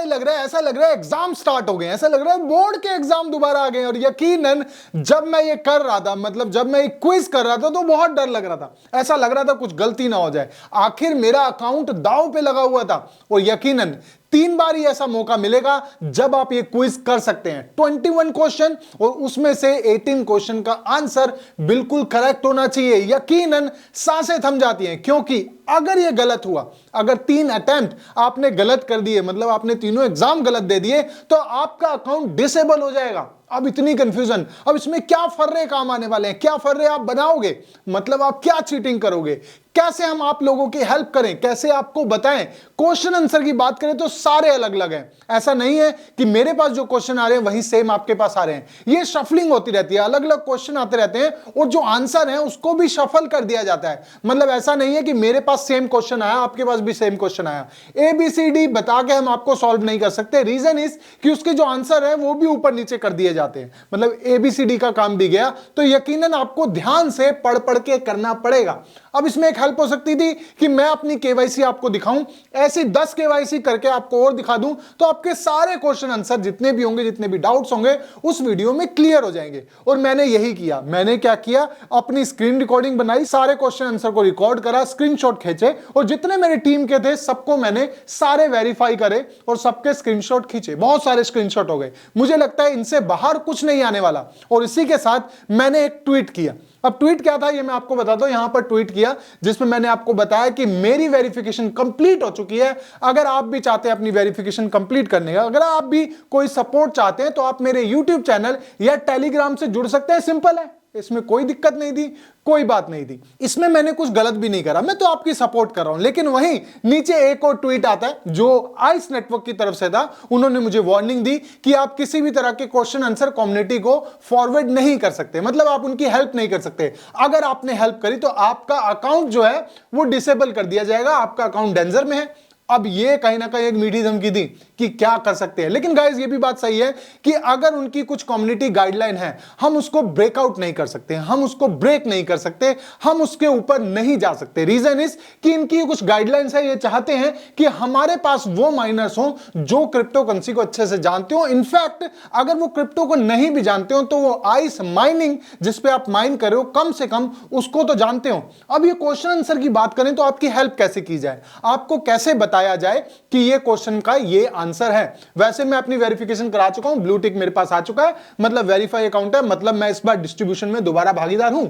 लग रहा है, ऐसा लग रहा है एग्जाम स्टार्ट हो गए, ऐसा लग रहा है बोर्ड के एग्जाम दोबारा आ गए। और यकीनन जब मैं ये कर रहा था, मतलब जब मैं एक क्विज कर रहा था, तो बहुत डर लग रहा था, ऐसा लग रहा था कुछ गलती ना हो जाए। आखिर मेरा अकाउंट दांव पे लगा हुआ था। और यकीनन 3 बार ही ऐसा मौका मिलेगा जब आप ये क्विज कर सकते हैं। 21 क्वेश्चन और उसमें से 18 क्वेश्चन का आंसर बिल्कुल करेक्ट होना चाहिए। यकीनन सांसें थम जाती हैं, क्योंकि अगर ये गलत हुआ, अगर 3 अटेम्प्ट आपने गलत कर दिए, मतलब आपने तीनों एग्जाम गलत दे दिए, तो आपका अकाउंट डिसेबल हो जाएगा। अब इतनी कंफ्यूजन, अब इसमें क्या फर्रे काम आने वाले हैं, क्या फर्रे आप बनाओगे, मतलब आप क्या चीटिंग करोगे, कैसे हम आप लोगों की हेल्प करें, कैसे आपको बताएं। क्वेश्चन आंसर की बात करें तो सारे अलग अलग हैं। ऐसा नहीं है कि मेरे पास जो क्वेश्चन आ रहे हैं वही सेम आपके पास आ रहे हैं। ये शफलिंग होती रहती है, अलग अलग क्वेश्चन आते रहते हैं और जो आंसर है उसको भी शफल कर दिया जाता है। मतलब ऐसा नहीं है कि मेरे पास सेम क्वेश्चन आया, आपके पास भी सेम क्वेश्चन आया, ABCD बता के हम आपको सॉल्व नहीं कर सकते। रीजन इज कि उसके जो आंसर है वो भी ऊपर नीचे कर दिए जाते हैं, मतलब ABCD का काम भी गया। तो यकीनन आपको ध्यान से पढ़ पढ़ के करना पड़ेगा। अब इसमें एक हेल्प हो सकती थी कि मैं अपनी KYC आपको दिखाऊं, ऐसी 10 KYC करके आपको और दिखा दूं, तो आपके सारे क्वेश्चन आंसर जितने भी होंगे, जितने भी डाउट्स होंगे, उस वीडियो में क्लियर हो जाएंगे। और मैंने यही किया। मैंने क्या किया, अपनी स्क्रीन रिकॉर्डिंग बनाई, सारे क्वेश्चन आंसर को रिकॉर्ड करा, स्क्रीनशॉट खींचे, और जितने मेरी टीम के थे सबको मैंने सारे वेरीफाई करे और सबके स्क्रीनशॉट खींचे। बहुत सारे स्क्रीनशॉट हो गए। मुझे लगता है इनसे बाहर कुछ नहीं आने वाला। और इसी के साथ मैंने एक ट्वीट किया। अब ट्वीट क्या था ये मैं आपको बताता हूं। यहां पर ट्वीट किया जिसमें मैंने आपको बताया कि मेरी वेरिफिकेशन कंप्लीट हो चुकी है। अगर आप भी चाहते हैं अपनी वेरिफिकेशन कंप्लीट करने का, अगर आप भी कोई सपोर्ट चाहते हैं, तो आप मेरे यूट्यूब चैनल या टेलीग्राम से जुड़ सकते हैं। सिंपल है, इसमें कोई दिक्कत नहीं थी, कोई बात नहीं थी। इसमें मैंने कुछ गलत भी नहीं करा, मैं तो आपकी सपोर्ट कर रहा हूं। लेकिन वहीं नीचे एक और ट्वीट आता है जो आइस नेटवर्क की तरफ से था। उन्होंने मुझे वार्निंग दी कि आप किसी भी तरह के क्वेश्चन आंसर कम्युनिटी को फॉरवर्ड नहीं कर सकते, मतलब आप उनकी हेल्प नहीं कर सकते। अगर आपने हेल्प करी तो आपका अकाउंट जो है वो डिसेबल कर दिया जाएगा, आपका अकाउंट डेंजर में है। अब ये कहीं ना कहीं एक मीठी धमकी दी कि क्या कर सकते हैं। लेकिन गाइस ये भी बात सही है कि अगर उनकी कुछ कम्युनिटी गाइडलाइन है, हम उसको ब्रेकआउट नहीं कर सकते, हम उसको ब्रेक नहीं कर सकते, हम उसके ऊपर नहीं जा सकते। रीजन इज कि इनकी कुछ गाइडलाइंस है, ये चाहते हैं कि हमारे पास वो माइनर्स हो जो क्रिप्टो करेंसी को अच्छे से जानते हो। इनफैक्ट अगर वो क्रिप्टो को नहीं भी जानते हो तो वो आइस माइनिंग जिसपे आप माइन कर रहे हो, कम से कम उसको तो जानते हो। अब ये क्वेश्चन आंसर की बात करें तो आपकी हेल्प कैसे की जाए, आपको कैसे बताया जाए कि ये क्वेश्चन का ये आंसर है। वैसे मैं अपनी वेरिफिकेशन करा चुका हूं, ब्लू टिक मेरे पास आ चुका है, मतलब वेरीफाई अकाउंट है, मतलब मैं इस बार डिस्ट्रीब्यूशन में दोबारा भागीदार हूं।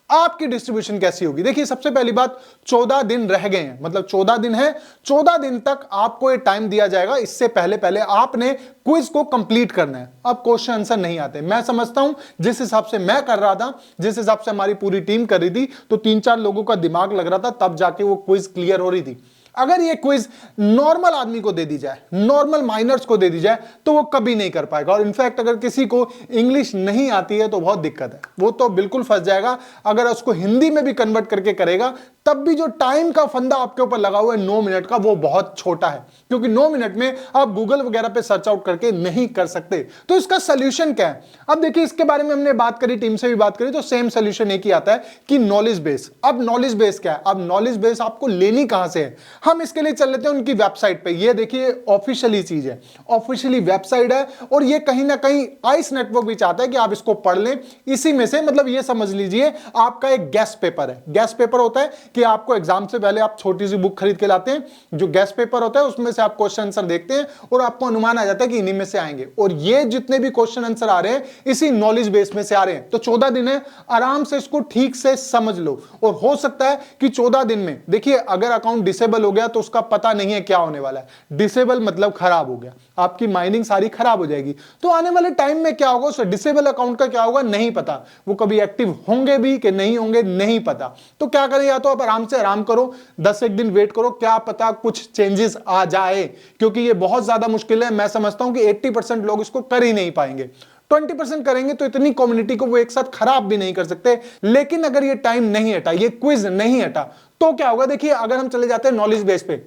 आपकी डिस्ट्रीब्यूशन कैसी होगी? देखिए सबसे पहली बात, 14 दिन रह गए हैं, मतलब 14 दिन है। 14 दिन तक आपको ये टाइम दिया जाएगा। इससे पहले पहले आपने क्विज को कंप्लीट करना है। अब क्वेश्चन आंसर नहीं आते, मैं समझता हूं जिस हिसाब से मैं कर रहा था, जिस हिसाब से हमारी पूरी टीम कर रही थी, तो 3-4 लोगों का दिमाग लग रहा था, तब जाके वो क्विज क्लियर हो रही थी। अगर ये क्विज नॉर्मल आदमी को दे दी जाए, नॉर्मल माइनर्स को दे दी जाए, तो वो कभी नहीं कर पाएगा। और इनफैक्ट अगर किसी को इंग्लिश नहीं आती है तो बहुत दिक्कत है, वो तो बिल्कुल फंस जाएगा। अगर उसको हिंदी में भी कन्वर्ट करके करेगा तब भी जो टाइम का फंदा आपके ऊपर लगा हुआ है 9 मिनट का, वो बहुत छोटा है, क्योंकि 9 मिनट में आप गूगल वगैरह पे सर्च आउट करके नहीं कर सकते। तो इसका सोल्यूशन क्या है? अब देखिए इसके बारे में हमने बात करी, टीम से भी बात करी, तो सेम सोल्यूशन एक ही आता है कि नॉलेज बेस। अब नॉलेज बेस क्या है? अब नॉलेज बेस आपको लेनी कहां से है? हम इसके लिए चल लेते हैं उनकी वेबसाइट पे। ये देखिए ऑफिशियली चीज है, ऑफिशियली वेबसाइट है, और ये कहीं ना कहीं आइस नेटवर्क भी चाहता है कि आप इसको पढ़ लें। इसी में से मतलब ये समझ लीजिए आपका एक गेस्ट पेपर है। गेस्ट पेपर होता है कि आपको एग्जाम से पहले आप छोटी सी बुक खरीद के लाते हैं, जो गेस्ट पेपर होता है उसमें से आप क्वेश्चन आंसर देखते हैं और आपको अनुमान आ जाता है कि इन्हीं में से आएंगे। और ये जितने भी क्वेश्चन आंसर आ रहे हैं इसी नॉलेज बेस में से आ रहे हैं। तो 14 दिन है, आराम से इसको ठीक से समझ लो। और हो सकता है कि 14 दिन में, देखिए अगर अकाउंट डिसेबल हो गया तो उसका पता नहीं है क्या होने वाला है। डिसेबल मतलब खराब हो गया, आपकी माइनिंग सारी खराब हो जाएगी। तो आने वाले टाइम में क्या होगा, उस डिसेबल अकाउंट का क्या होगा नहीं पता, वो कभी एक्टिव होंगे भी कि नहीं होंगे नहीं पता। तो क्या करें, या तो आप आराम से आराम करो, 10 दिन वेट करो, क्या पता कुछ चेंजेस आ जाए, क्योंकि ये बहुत ज्यादा मुश्किल है। मैं समझता हूं कि 80% लोग इसको कर ही नहीं पाएंगे। 20% करेंगे तो इतनी कम्युनिटी को वो एक साथ खराब भी नहीं कर सकते। लेकिन अगर ये टाइम नहीं हटा, ये क्विज नहीं हटा, तो क्या होगा? देखिए अगर हम चले जाते हैं नॉलेज बेस पे,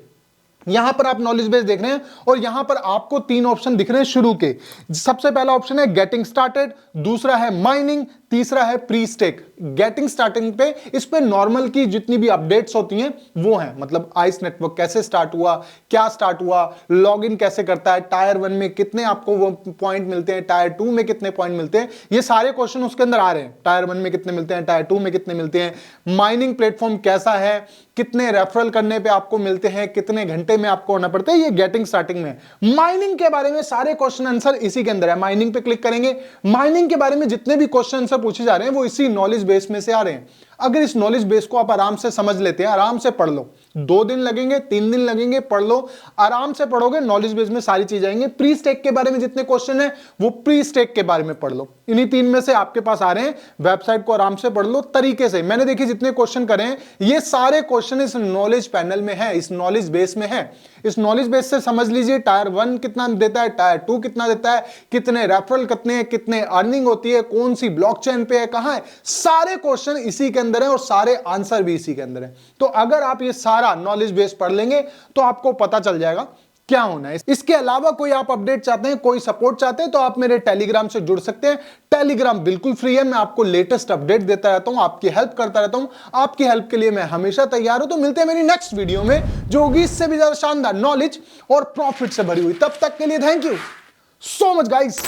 यहां पर आप नॉलेज बेस देख रहे हैं और यहां पर आपको 3 ऑप्शन दिख रहे हैं शुरू के। सबसे पहला ऑप्शन है गेटिंग स्टार्टेड, दूसरा है माइनिंग, तीसरा है प्री स्टेक। गेटिंग स्टार्टिंग पे इस पे नॉर्मल की जितनी भी अपडेट्स होती हैं वो हैं, मतलब आइस नेटवर्क कैसे स्टार्ट हुआ, क्या स्टार्ट हुआ, लॉगिन कैसे करता है, टायर 1 में कितने आपको वो पॉइंट मिलते हैं, टायर 2 में कितने पॉइंट मिलते हैं, ये सारे क्वेश्चन उसके अंदर आ रहे हैं। टायर 1 में कितने मिलते हैं, टायर 2 में कितने मिलते हैं, माइनिंग प्लेटफॉर्म कैसा है, कितने रेफरल करने पे आपको मिलते हैं, कितने घंटे में आपको होना पड़ता है, ये गेटिंग स्टार्टिंग में। माइनिंग के बारे में सारे क्वेश्चन आंसर इसी के अंदर है। माइनिंग पे क्लिक करेंगे, माइनिंग के बारे में जितने भी क्वेश्चन आंसर पूछे जा रहे हैं वो इसी नॉलेज बेस में से आ रहे हैं। अगर इस नॉलेज बेस को आप आराम से समझ लेते हैं, आराम से पढ़ लो, 2 दिन लगेंगे, 3 दिन लगेंगे, पढ़ लो, आराम से पढ़ोगे, नॉलेज बेस में सारी चीजें आएंगे। प्री स्टेक के बारे में जितने क्वेश्चन है वो प्री स्टेक के बारे में पढ़ लो। इन्हीं 3 में से आपके पास आ रहे हैं, वेबसाइट को आराम से पढ़ लो तरीके से। मैंने देखिए जितने क्वेश्चन करे हैं ये सारे क्वेश्चन इस नॉलेज पैनल में है, इस नॉलेज बेस में है। इस नॉलेज बेस से समझ लीजिए टायर 1 कितना देता है, टायर 2 कितना देता है, कितने रेफरल कितने अर्निंग होती है, कौन सी ब्लॉकचेन पे है, कहां है, सारे क्वेश्चन इसी के अंदर है और सारे आंसर भी इसी के अंदर है। तो अगर आप ये सारा नॉलेज बेस पढ़ लेंगे तो आपको पता चल जाएगा क्या होना है। इसके अलावा कोई आप अपडेट चाहते हैं, कोई सपोर्ट चाहते हैं तो आप मेरे टेलीग्राम से जुड़ सकते हैं। टेलीग्राम बिल्कुल फ्री है, मैं आपको लेटेस्ट अपडेट देता रहता हूं, आपकी हेल्प करता रहता हूं, आपकी हेल्प के लिए मैं हमेशा तैयार हूं। तो मिलते हैं मेरी नेक्स्ट वीडियो में जो होगी इससे भी ज्यादा शानदार नॉलेज और प्रॉफिट से भरी हुई। तब तक के लिए thank you so much guys.